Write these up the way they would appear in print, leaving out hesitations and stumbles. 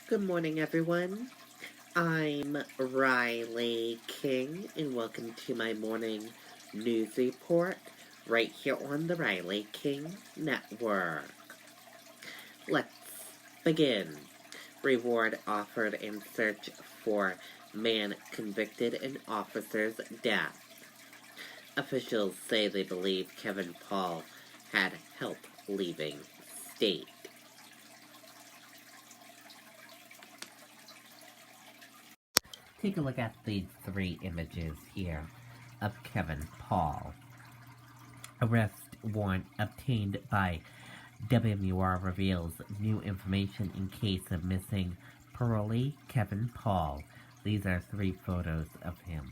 Good morning, everyone. I'm Riley King, and welcome to my morning news report right here on the Riley King Network. Let's begin. Reward offered in search for man convicted in officer's death. Officials say they believe Kevin Paul had help leaving state. Take a look at these three images here of Kevin Paul. Arrest warrant obtained by WMUR reveals new information in case of missing parolee Kevin Paul. These are three photos of him.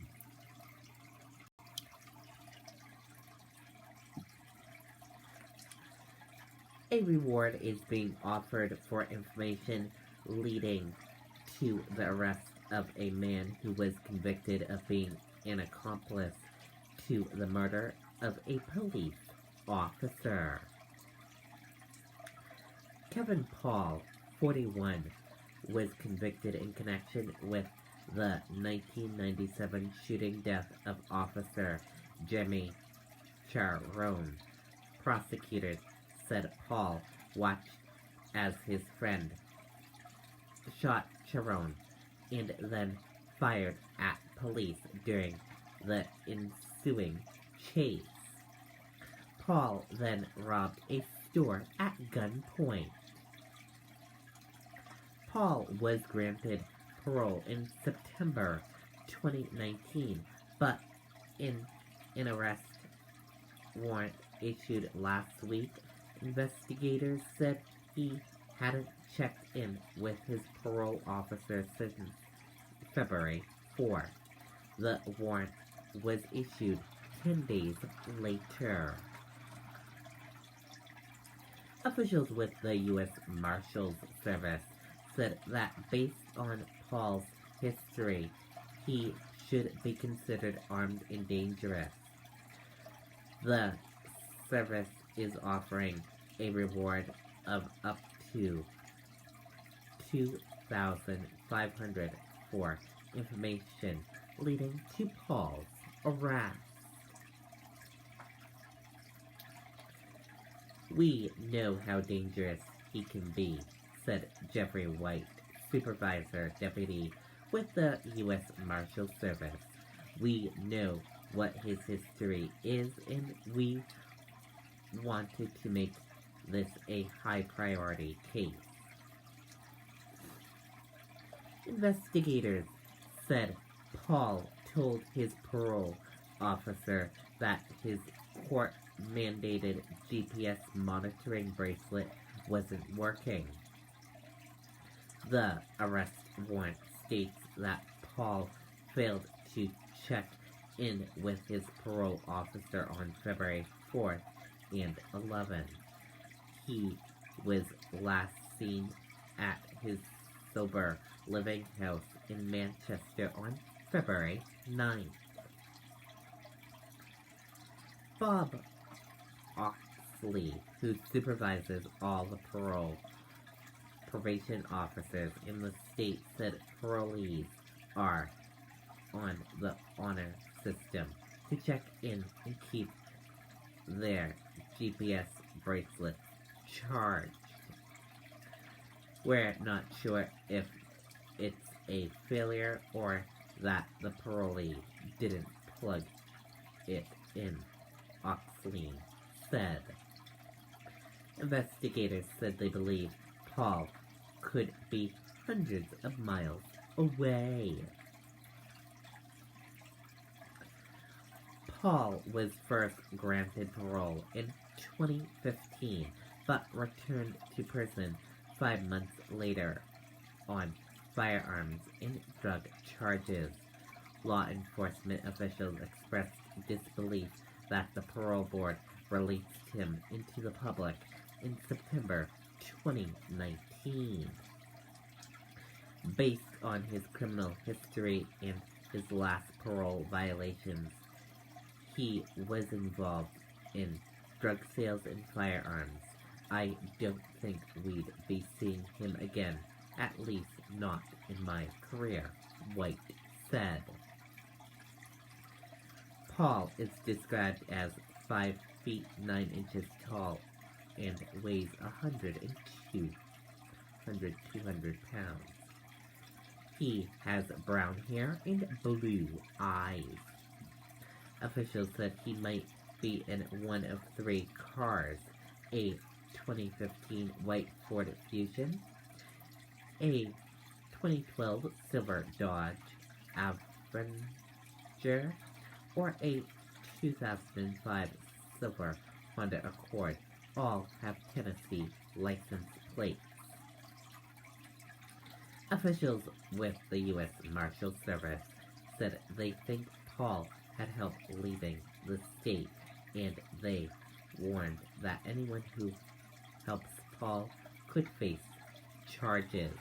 A reward is being offered for information leading to the arrest of a man who was convicted of being an accomplice to the murder of a police officer. Kevin Paul, 41, was convicted in connection with the 1997 shooting death of Officer Jimmy Charone. Prosecutors said Paul watched as his friend shot Charone and then fired at police during the ensuing chase. Paul then robbed a store at gunpoint. Paul was granted parole in September 2019, but in an arrest warrant issued last week, investigators said he hadn't checked in with his parole officer since February 4. The warrant was issued 10 days later. Officials with the U.S. Marshals Service said that based on Paul's history, he should be considered armed and dangerous. The service is offering a reward of up to $2,500 for information leading to Paul's arrest. "We know how dangerous he can be," said Jeffrey White, supervisor deputy with the U.S. Marshals Service. "We know what his history is, and we wanted to make this a high priority case." Investigators said Paul told his parole officer that his court-mandated GPS monitoring bracelet wasn't working. The arrest warrant states that Paul failed to check in with his parole officer on February 4th and 11th. He was last seen at his sober living house in Manchester on February 9th. Bob Oxley, who supervises all the probation officers in the state, said parolees are on the honor system to check in and keep their GPS bracelets charged. "We're not sure if it's a failure or that the parolee didn't plug it in," Oxley said. Investigators said they believe Paul could be hundreds of miles away. Paul was first granted parole in 2015, but returned to prison 5 months later on firearms and drug charges. Law enforcement officials expressed disbelief that the parole board released him into the public in September 2019. Based on his criminal history and his last parole violations, he was involved in drug sales and firearms. "I don't think we'd be seeing him again," At least not in my career, White said. Paul is described as 5 feet 9 inches tall and weighs 200 pounds. He has brown hair and blue eyes. Officials said he might be in one of 3 cars: a 2015 white Ford Fusion, a 2012 silver Dodge Avenger, or a 2005 silver Honda Accord. All have Tennessee license plates. Officials with the U.S. Marshal Service said they think Paul had help leaving the state, and they warned that anyone who helps Paul could face charges.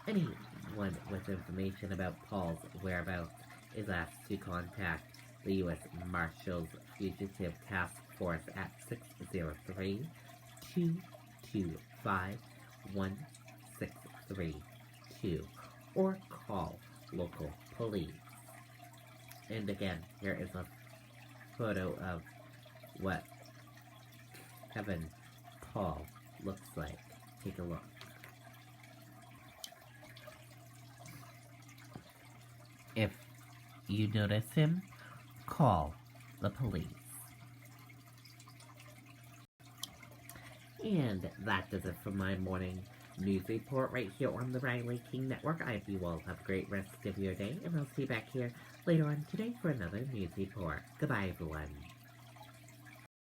Anyone with information about Paul's whereabouts is asked to contact the U.S. Marshals Fugitive Task Force at 603-225-1632 or call local police. And again, here is a photo of what Kevin Paul looks like. Take a look. If you notice him, call the police. And that does it for my morning news report right here on the Riley King Network. I hope you all have a great rest of your day, and I'll see you back here later on today for another news report. Goodbye, everyone.